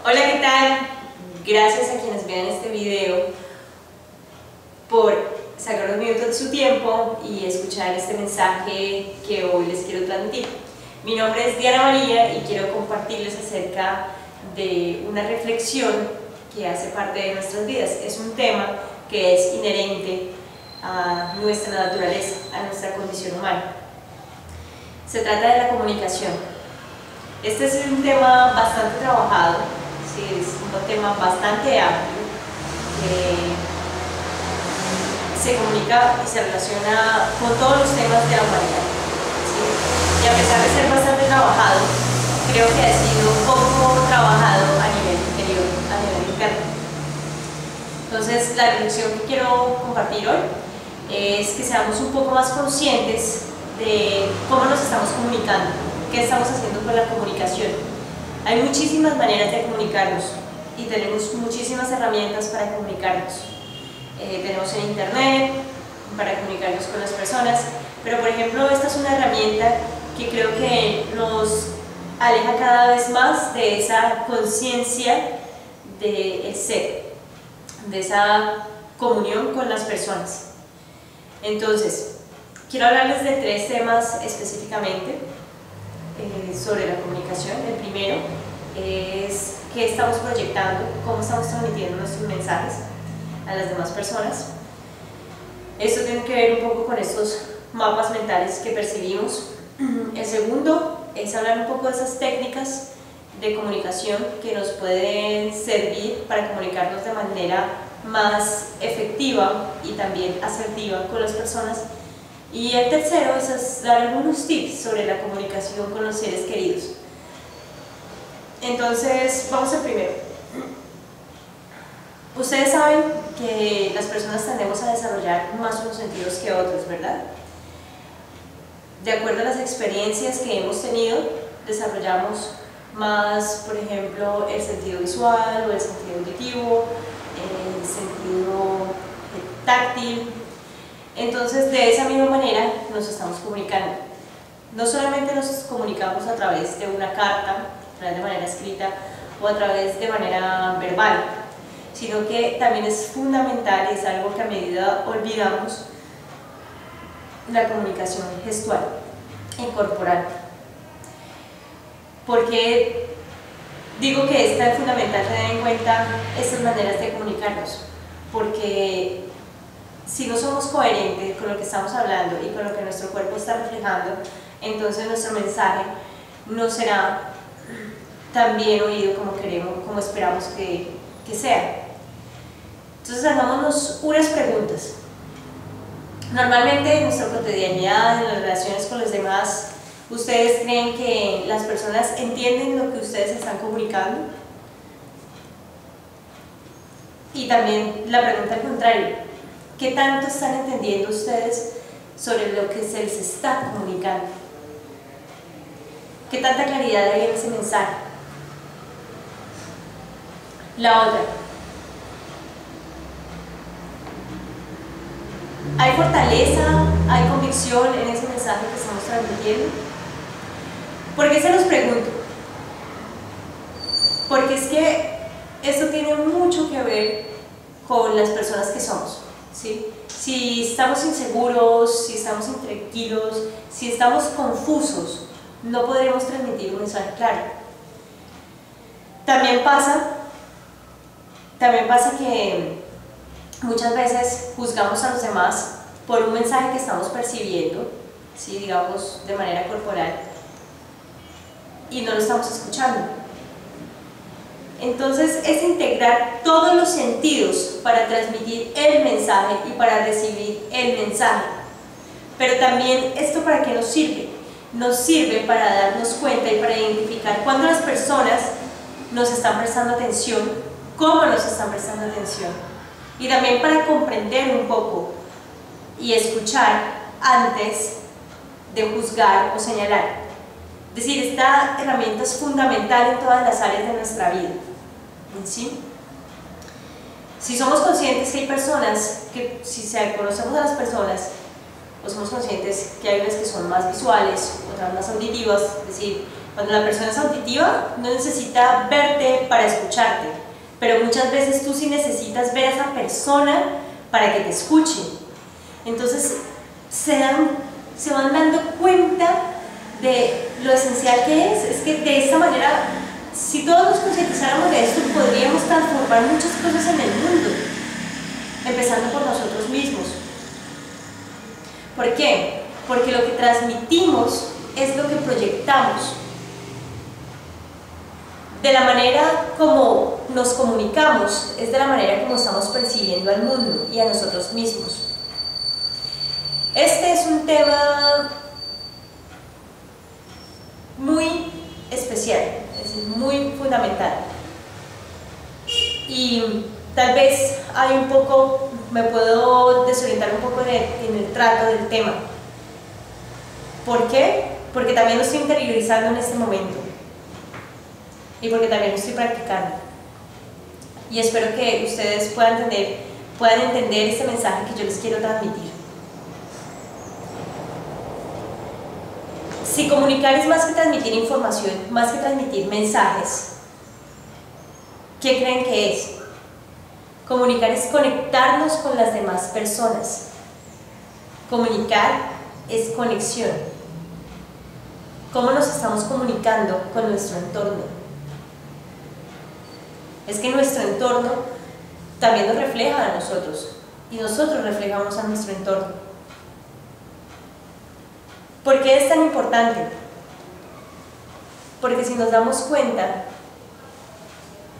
Hola, ¿qué tal? Gracias a quienes vean este video por sacar unos minutos de su tiempo y escuchar este mensaje que hoy les quiero transmitir. Mi nombre es Diana María y quiero compartirles acerca de una reflexión que hace parte de nuestras vidas. Es un tema que es inherente a nuestra naturaleza, a nuestra condición humana. Se trata de la comunicación. Este es un tema bastante trabajado, sí, es un tema bastante amplio, que se comunica y se relaciona con todos los temas de la humanidad, ¿sí? Y a pesar de ser bastante trabajado, creo que ha sido poco trabajado a nivel interior, a nivel interno. Entonces, la reflexión que quiero compartir hoy es que seamos un poco más conscientes de cómo nos estamos comunicando, qué estamos haciendo con la comunicación. Hay muchísimas maneras de comunicarnos y tenemos muchísimas herramientas para comunicarnos. Tenemos en internet para comunicarnos con las personas, pero por ejemplo esta es una herramienta que creo que nos aleja cada vez más de esa conciencia del ser, de esa comunión con las personas. Entonces, quiero hablarles de 3 temas específicamente sobre la comunicación. El primero es qué estamos proyectando, cómo estamos transmitiendo nuestros mensajes a las demás personas. Esto tiene que ver un poco con estos mapas mentales que percibimos. El segundo es hablar un poco de esas técnicas de comunicación que nos pueden servir para comunicarnos de manera más efectiva y también asertiva con las personas. Y el tercero es dar algunos tips sobre la comunicación con los seres queridos. Entonces, vamos al primero. Ustedes saben que las personas tendemos a desarrollar más unos sentidos que otros, ¿verdad? De acuerdo a las experiencias que hemos tenido, desarrollamos más, por ejemplo, el sentido visual o el sentido auditivo, el sentido táctil. Entonces, de esa misma manera nos estamos comunicando. No solamente nos comunicamos a través de una carta, a través de manera escrita o a través de manera verbal, sino que también es fundamental, es algo que a medida olvidamos, la comunicación gestual y corporal. Porque digo que es tan fundamental tener en cuenta estas maneras de comunicarnos, porque si no somos coherentes con lo que estamos hablando y con lo que nuestro cuerpo está reflejando, entonces nuestro mensaje no será tan bien oído como queremos, como esperamos que sea. Entonces hagámonos unas preguntas. Normalmente en nuestra cotidianidad, en las relaciones con los demás, ¿ustedes creen que las personas entienden lo que ustedes están comunicando? Y también la pregunta al contrario, ¿qué tanto están entendiendo ustedes sobre lo que se les está comunicando? ¿Qué tanta claridad hay en ese mensaje? La otra, ¿hay fortaleza, hay convicción en ese mensaje que estamos transmitiendo? ¿Por qué se los pregunto? Porque es que esto tiene mucho que ver con las personas que somos, ¿sí? Si estamos inseguros, si estamos intranquilos, si estamos confusos, no podremos transmitir un mensaje claro. También pasa que muchas veces juzgamos a los demás por un mensaje que estamos percibiendo, ¿sí? Digamos de manera corporal, y no lo estamos escuchando. Entonces es integrar todos los sentidos para transmitir el mensaje y para recibir el mensaje. Pero también, ¿esto para qué nos sirve? Nos sirve para darnos cuenta y para identificar cuándo las personas nos están prestando atención, cómo nos están prestando atención, y también para comprender un poco y escuchar antes de juzgar o señalar. Es decir, esta herramienta es fundamental en todas las áreas de nuestra vida, ¿sí? Si somos conscientes que hay personas, que si conocemos a las personas, o somos conscientes que hay unas que son más visuales, otras más auditivas, es decir, Cuando la persona es auditiva, no necesita verte para escucharte, pero muchas veces tú sí necesitas ver a esa persona para que te escuche. Entonces se van dando cuenta de lo esencial que es que de esta manera, si todos nos concientizáramos de esto, podríamos transformar muchas cosas en el mundo, empezando por nosotros mismos. ¿Por qué? Porque lo que transmitimos es lo que proyectamos. De la manera como nos comunicamos es de la manera como estamos percibiendo al mundo y a nosotros mismos. Este es un tema muy especial, es decir, muy fundamental. Y tal vez hay un poco, me puedo desorientar un poco en el trato del tema. ¿Por qué? Porque también lo estoy interiorizando en este momento. Y porque también lo estoy practicando. Y espero que ustedes puedan entender este mensaje que yo les quiero transmitir. Si comunicar es más que transmitir información, más que transmitir mensajes, ¿qué creen que es? Comunicar es conectarnos con las demás personas. Comunicar es conexión. ¿Cómo nos estamos comunicando con nuestro entorno? Es que nuestro entorno también nos refleja a nosotros y nosotros reflejamos a nuestro entorno. ¿Por qué es tan importante? Porque si nos damos cuenta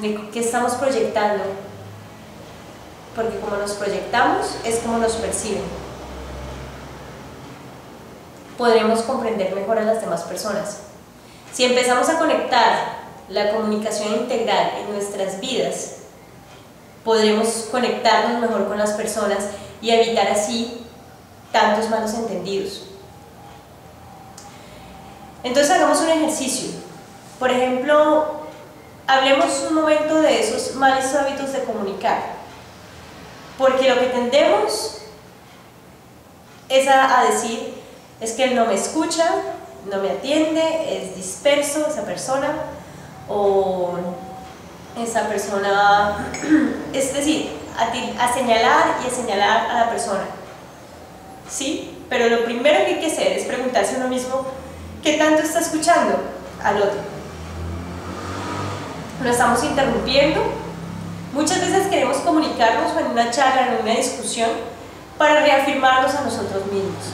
de que estamos proyectando, porque como nos proyectamos es como nos perciben, podremos comprender mejor a las demás personas. Si empezamos a conectar la comunicación integral en nuestras vidas, podremos conectarnos mejor con las personas y evitar así tantos malos entendidos. Entonces hagamos un ejercicio. Por ejemplo, hablemos un momento de esos malos hábitos de comunicar, porque lo que tendemos es a decir es que él no me escucha, no me atiende, es disperso esa persona, o esa persona, es decir, a señalar y a señalar a la persona, ¿sí? Pero lo primero que hay que hacer es preguntarse a uno mismo ¿qué tanto está escuchando al otro? ¿Lo estamos interrumpiendo? Muchas veces queremos comunicarnos en una charla, en una discusión, para reafirmarnos a nosotros mismos.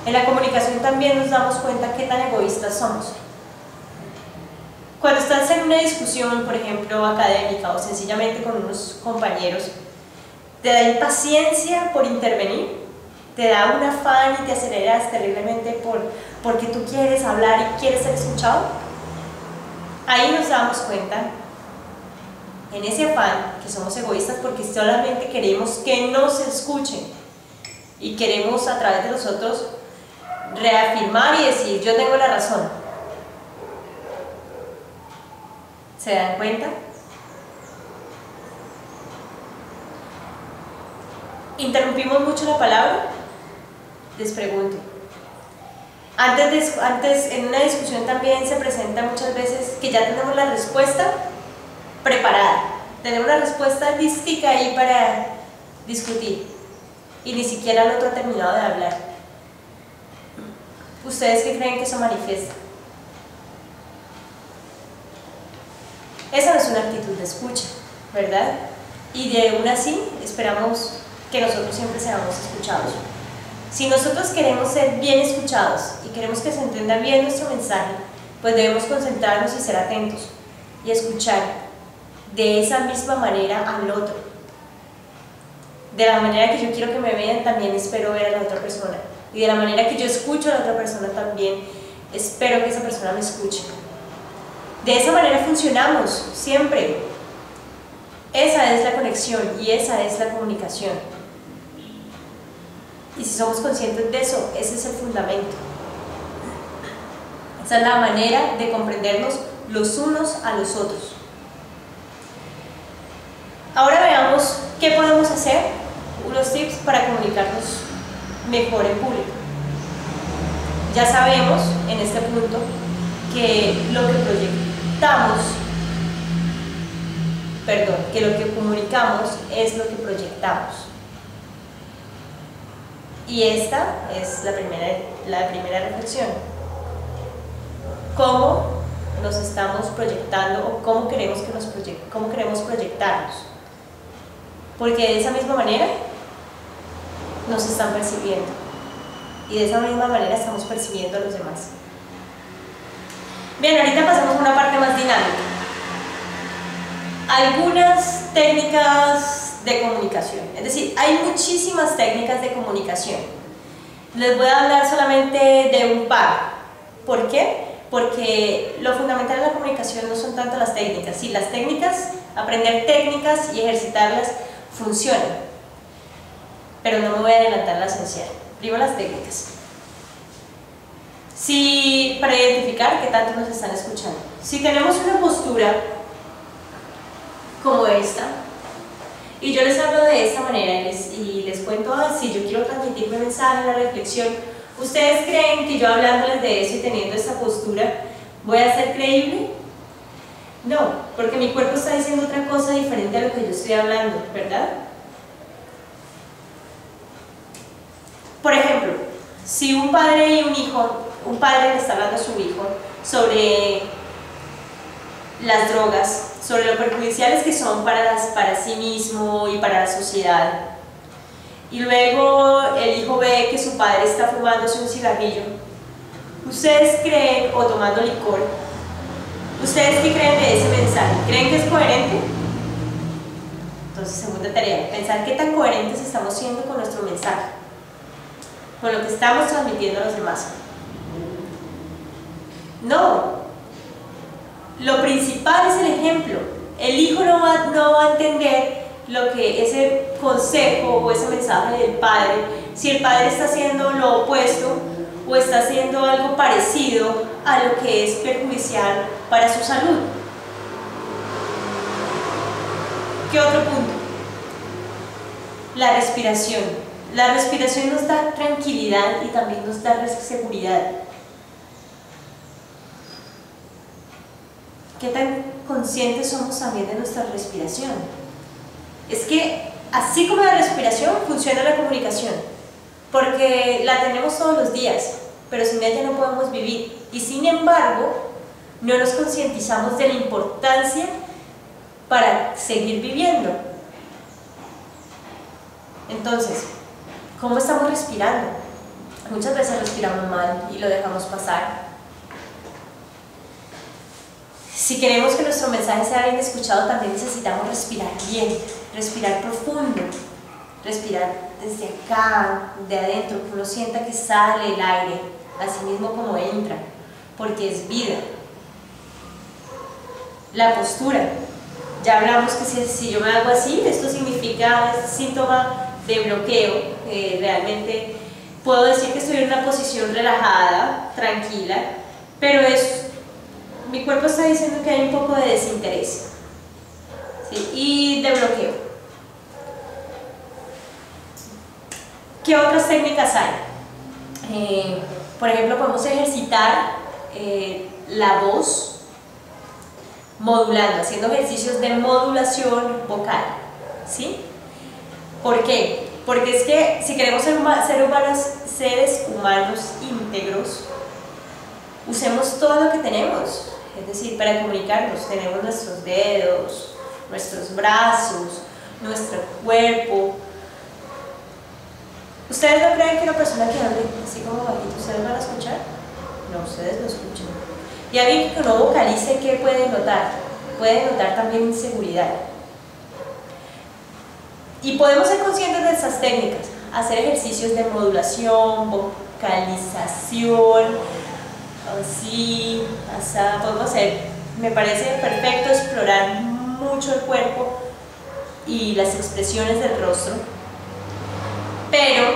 En la comunicación también nos damos cuenta qué tan egoístas somos. Cuando estás en una discusión, por ejemplo, académica o sencillamente con unos compañeros, te da impaciencia por intervenir, te da un afán y te aceleras terriblemente porque tú quieres hablar y quieres ser escuchado. Ahí nos damos cuenta, en ese afán, que somos egoístas porque solamente queremos que nos escuchen y queremos a través de nosotros reafirmar y decir yo tengo la razón. ¿Se dan cuenta? ¿Interrumpimos mucho la palabra? Les pregunto. Antes en una discusión también se presenta muchas veces que ya tenemos la respuesta preparada. Tenemos la respuesta lística ahí para discutir. Y ni siquiera el otro ha terminado de hablar. ¿Ustedes qué creen que eso manifiesta? Esa no es una actitud de escucha, ¿verdad? Y de aún así esperamos que nosotros siempre seamos escuchados. Si nosotros queremos ser bien escuchados y queremos que se entienda bien nuestro mensaje, pues debemos concentrarnos y ser atentos y escuchar de esa misma manera al otro. De la manera que yo quiero que me vean, también espero ver a la otra persona. Y de la manera que yo escucho a la otra persona, también espero que esa persona me escuche. De esa manera funcionamos siempre. Esa es la conexión y esa es la comunicación. Y si somos conscientes de eso, ese es el fundamento. Esa es la manera de comprendernos los unos a los otros. Ahora veamos qué podemos hacer, unos tips para comunicarnos mejor en público. Ya sabemos en este punto que lo que proyectamos, perdón, que lo que comunicamos es lo que proyectamos. Y esta es la primera reflexión. ¿Cómo nos estamos proyectando o cómo queremos proyectarnos? Porque de esa misma manera nos están percibiendo y de esa misma manera estamos percibiendo a los demás. Bien, ahorita pasamos a una parte más dinámica. Algunas técnicas de comunicación, es decir, hay muchísimas técnicas de comunicación. Les voy a hablar solamente de un par. ¿Por qué? Porque lo fundamental de la comunicación no son tanto las técnicas. Sí, las técnicas, aprender técnicas y ejercitarlas funcionan, pero no me voy a adelantar a la esencial. Primero las técnicas. Si, para identificar qué tanto nos están escuchando. Si tenemos una postura como esta, y yo les hablo de esta manera y les cuento así, yo quiero transmitir mi mensaje, la reflexión, ¿ustedes creen que yo hablándoles de eso y teniendo esta postura voy a ser creíble? No, porque mi cuerpo está diciendo otra cosa diferente a lo que yo estoy hablando, ¿verdad? Por ejemplo, si un padre y un padre le está hablando a su hijo sobre las drogas, sobre lo perjudiciales que son para sí mismo y para la sociedad, y luego el hijo ve que su padre está fumándose un cigarrillo, ¿ustedes creen, o tomando licor, ustedes qué creen de ese mensaje? ¿Creen que es coherente? Entonces, segunda tarea, pensar qué tan coherentes estamos siendo con nuestro mensaje, con lo que estamos transmitiendo a los demás. No, lo principal es el ejemplo. El hijo no va a entender lo que ese consejo o ese mensaje del padre, si el padre está haciendo lo opuesto o está haciendo algo parecido a lo que es perjudicial para su salud. ¿Qué otro punto? La respiración. La respiración nos da tranquilidad y también nos da seguridad. ¿Qué tan conscientes somos también de nuestra respiración? Es que así como la respiración funciona la comunicación, porque la tenemos todos los días, pero sin ella no podemos vivir, y sin embargo no nos concientizamos de la importancia para seguir viviendo. Entonces, ¿cómo estamos respirando? Muchas veces respiramos mal y lo dejamos pasar. Si queremos que nuestro mensaje sea bien escuchado, también necesitamos respirar bien, respirar profundo, respirar desde acá, de adentro, que uno sienta que sale el aire, así mismo como entra, porque es vida. La postura, ya hablamos que si yo me hago así, esto significa, es síntoma de bloqueo. Realmente puedo decir que estoy en una posición relajada, tranquila, pero mi cuerpo está diciendo que hay un poco de desinterés, ¿sí? Y de bloqueo. ¿Qué otras técnicas hay? Por ejemplo, podemos ejercitar la voz modulando, haciendo ejercicios de modulación vocal, ¿sí? ¿Por qué? Porque es que si queremos ser seres humanos íntegros, usemos todo lo que tenemos. Es decir, para comunicarnos tenemos nuestros dedos, nuestros brazos, nuestro cuerpo. ¿Ustedes no creen que una persona que hable así como bajito, ustedes van a escuchar? No, ustedes lo escuchan. Y alguien que no vocalice, ¿qué puede notar? Puede notar también inseguridad. Y podemos ser conscientes de estas técnicas, hacer ejercicios de modulación, vocalización, así, podemos hacer, me parece perfecto explorar mucho el cuerpo y las expresiones del rostro, pero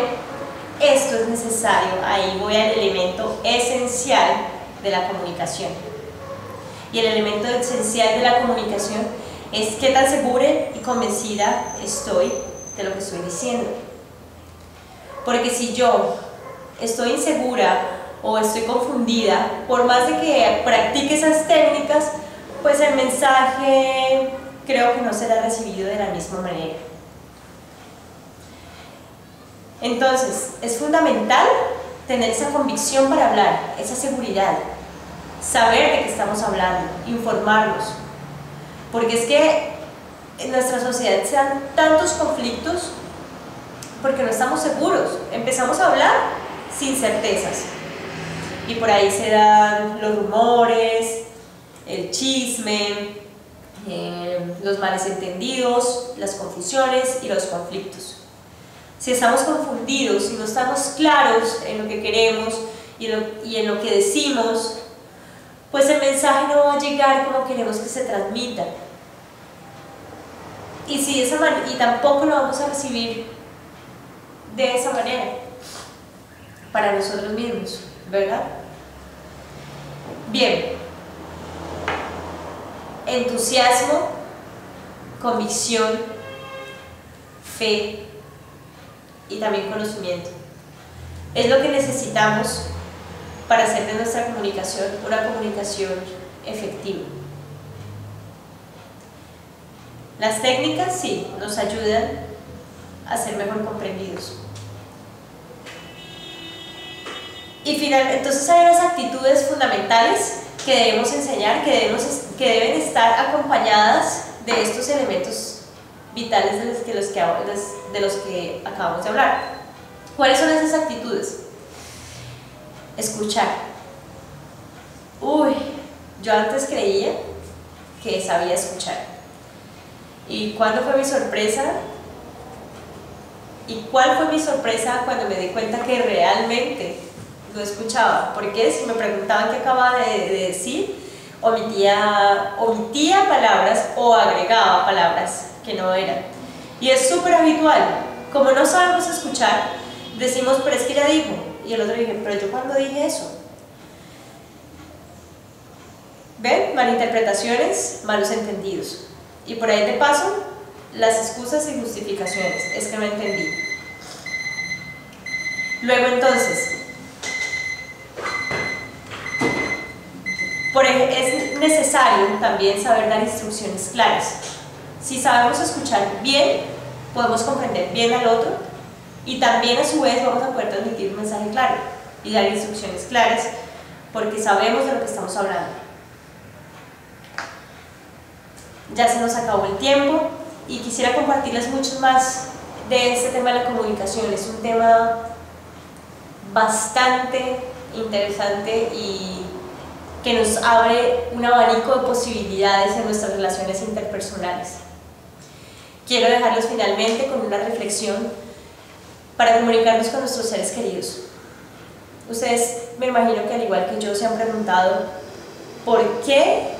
esto es necesario, ahí voy al elemento esencial de la comunicación. Y el elemento esencial de la comunicación es qué tan segura y convencida estoy de lo que estoy diciendo. Porque si yo estoy insegura o estoy confundida, por más de que practique esas técnicas, pues el mensaje creo que no será recibido de la misma manera. Entonces, es fundamental tener esa convicción para hablar, esa seguridad, saber de qué estamos hablando, informarnos, porque es que en nuestra sociedad se dan tantos conflictos porque no estamos seguros, empezamos a hablar sin certezas y por ahí se dan los rumores, el chisme, los malos entendidos, las confusiones y los conflictos. Si estamos confundidos, si no estamos claros en lo que queremos y en lo que decimos, pues el mensaje no va a llegar como queremos que se transmita. Y tampoco lo vamos a recibir de esa manera para nosotros mismos, ¿verdad? Bien, entusiasmo, convicción, fe y también conocimiento es lo que necesitamos para hacer de nuestra comunicación una comunicación efectiva. Las técnicas sí nos ayudan a ser mejor comprendidos. Y entonces hay unas actitudes fundamentales que debemos enseñar, que deben estar acompañadas de estos elementos vitales de los que acabamos de hablar. ¿Cuáles son esas actitudes? Escuchar. Yo antes creía que sabía escuchar. ¿Y cuándo fue mi sorpresa? ¿Y cuál fue mi sorpresa cuando me di cuenta que realmente no escuchaba? Porque si me preguntaban qué acababa de decir, omitía palabras o agregaba palabras que no eran. Y es súper habitual. Como no sabemos escuchar, decimos, pero es que ella dijo. Y el otro dice, pero yo cuando dije eso. ¿Ven? Malinterpretaciones, malos entendidos. Y por ahí de paso, las excusas y justificaciones. Es que no entendí. Luego entonces, es necesario también saber dar instrucciones claras. Si sabemos escuchar bien, podemos comprender bien al otro y también a su vez vamos a poder transmitir un mensaje claro y dar instrucciones claras porque sabemos de lo que estamos hablando. Ya se nos acabó el tiempo y quisiera compartirles mucho más de este tema de la comunicación. Es un tema bastante interesante y que nos abre un abanico de posibilidades en nuestras relaciones interpersonales. Quiero dejarlos finalmente con una reflexión para comunicarnos con nuestros seres queridos. Ustedes me imagino que al igual que yo se han preguntado ¿por qué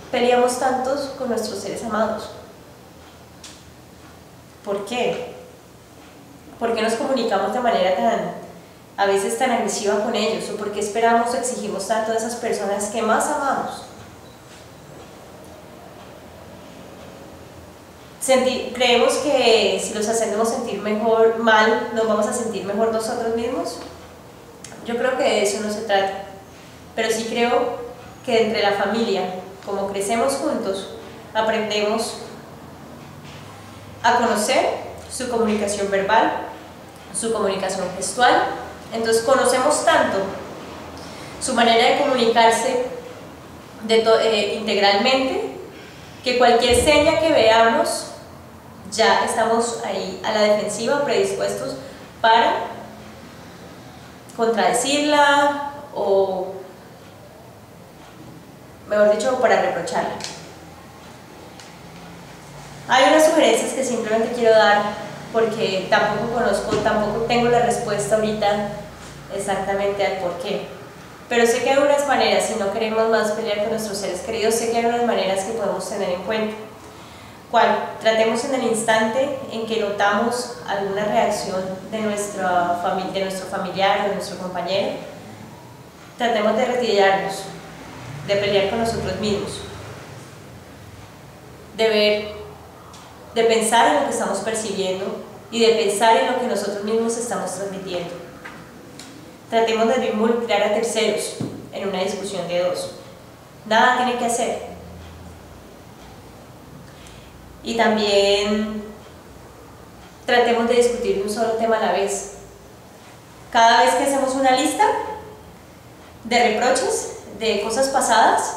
peleamos tantos con nuestros seres amados? ¿Por qué? ¿Por qué nos comunicamos de manera a veces tan agresiva con ellos? ¿O por qué esperamos o exigimos tanto de esas personas que más amamos? ¿Creemos que si los hacemos sentir mal, nos vamos a sentir mejor nosotros mismos? Yo creo que de eso no se trata, pero sí creo que entre la familia, como crecemos juntos, aprendemos a conocer su comunicación verbal, su comunicación gestual. Entonces conocemos tanto su manera de comunicarse integralmente que cualquier seña que veamos ya estamos ahí a la defensiva, predispuestos para contradecirla o, mejor dicho, para reprocharla. Hay unas sugerencias que simplemente quiero dar porque tampoco tengo la respuesta ahorita exactamente al por qué. Pero sé que hay unas maneras, si no queremos más pelear con nuestros seres queridos, sé que hay unas maneras que podemos tener en cuenta. ¿Cuál? Tratemos en el instante en que notamos alguna reacción de nuestro familiar o de nuestro compañero, tratemos de retirarnos, de pelear con nosotros mismos, de pensar en lo que estamos percibiendo y de pensar en lo que nosotros mismos estamos transmitiendo. Tratemos de no involucrar a terceros en una discusión de dos. Nada tiene que hacer. Y también tratemos de discutir un solo tema a la vez. Cada vez que hacemos una lista de reproches, de cosas pasadas,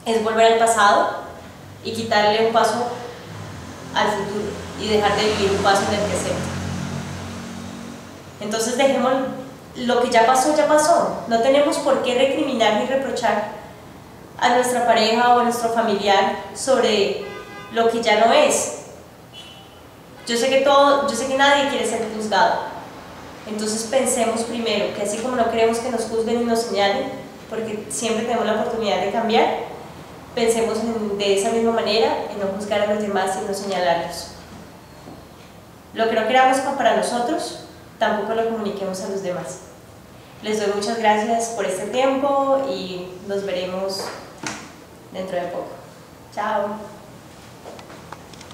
es volver al pasado y quitarle un paso al futuro y dejar de vivir un paso en el presente. Entonces dejemos lo que ya pasó, ya pasó. No tenemos por qué recriminar ni reprochar a nuestra pareja o a nuestro familiar sobre lo que ya no es. Yo sé que nadie quiere ser juzgado. Entonces pensemos primero que así como no queremos que nos juzguen y nos señalen, porque siempre tenemos la oportunidad de cambiar, pensemos de esa misma manera en no juzgar a los demás y no señalarlos. Lo que no queramos para nosotros, tampoco lo comuniquemos a los demás. Les doy muchas gracias por este tiempo y nos veremos dentro de poco. Chao.